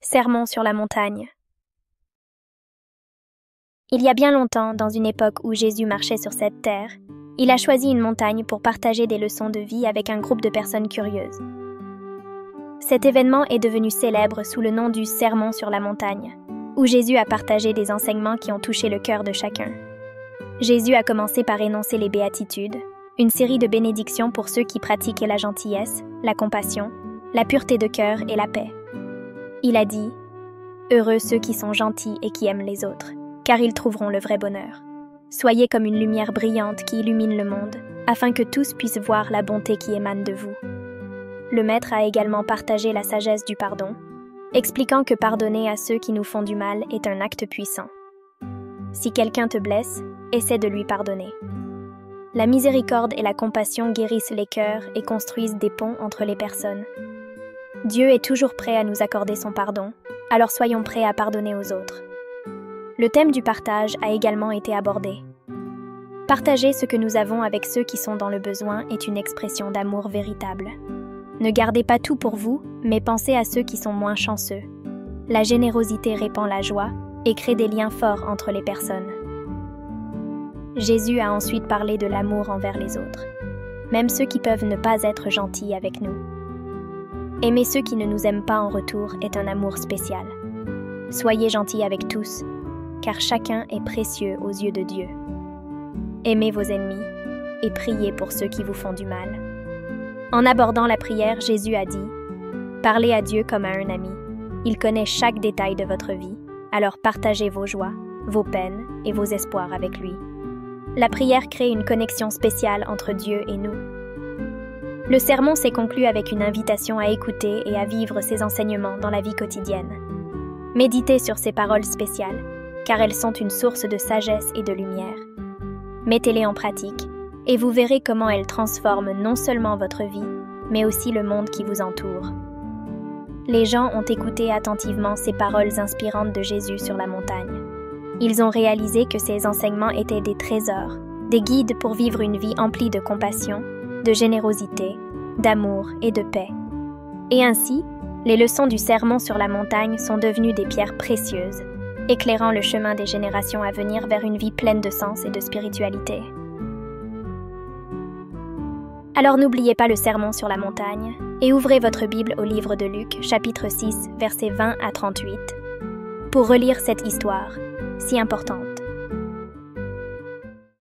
Sermon sur la montagne. Il y a bien longtemps, dans une époque où Jésus marchait sur cette terre, il a choisi une montagne pour partager des leçons de vie avec un groupe de personnes curieuses. Cet événement est devenu célèbre sous le nom du Sermon sur la montagne, où Jésus a partagé des enseignements qui ont touché le cœur de chacun. Jésus a commencé par énoncer les béatitudes, une série de bénédictions pour ceux qui pratiquent la gentillesse, la compassion, la pureté de cœur et la paix. Il a dit « Heureux ceux qui sont gentils et qui aiment les autres, car ils trouveront le vrai bonheur. Soyez comme une lumière brillante qui illumine le monde, afin que tous puissent voir la bonté qui émane de vous. » Le Maître a également partagé la sagesse du pardon, expliquant que pardonner à ceux qui nous font du mal est un acte puissant. Si quelqu'un te blesse, essaie de lui pardonner. La miséricorde et la compassion guérissent les cœurs et construisent des ponts entre les personnes. Dieu est toujours prêt à nous accorder son pardon, alors soyons prêts à pardonner aux autres. Le thème du partage a également été abordé. Partager ce que nous avons avec ceux qui sont dans le besoin est une expression d'amour véritable. Ne gardez pas tout pour vous, mais pensez à ceux qui sont moins chanceux. La générosité répand la joie et crée des liens forts entre les personnes. Jésus a ensuite parlé de l'amour envers les autres, même ceux qui peuvent ne pas être gentils avec nous. Aimer ceux qui ne nous aiment pas en retour est un amour spécial. Soyez gentils avec tous, car chacun est précieux aux yeux de Dieu. Aimez vos ennemis et priez pour ceux qui vous font du mal. En abordant la prière, Jésus a dit « Parlez à Dieu comme à un ami. Il connaît chaque détail de votre vie, alors partagez vos joies, vos peines et vos espoirs avec lui. » La prière crée une connexion spéciale entre Dieu et nous. Le sermon s'est conclu avec une invitation à écouter et à vivre ces enseignements dans la vie quotidienne. Méditez sur ces paroles spéciales, car elles sont une source de sagesse et de lumière. Mettez-les en pratique, et vous verrez comment elles transforment non seulement votre vie, mais aussi le monde qui vous entoure. Les gens ont écouté attentivement ces paroles inspirantes de Jésus sur la montagne. Ils ont réalisé que ces enseignements étaient des trésors, des guides pour vivre une vie emplie de compassion, de générosité, d'amour et de paix. Et ainsi, les leçons du Sermon sur la montagne sont devenues des pierres précieuses, éclairant le chemin des générations à venir vers une vie pleine de sens et de spiritualité. Alors n'oubliez pas le Sermon sur la montagne et ouvrez votre Bible au livre de Luc, chapitre 6, versets 20 à 38, pour relire cette histoire si importante.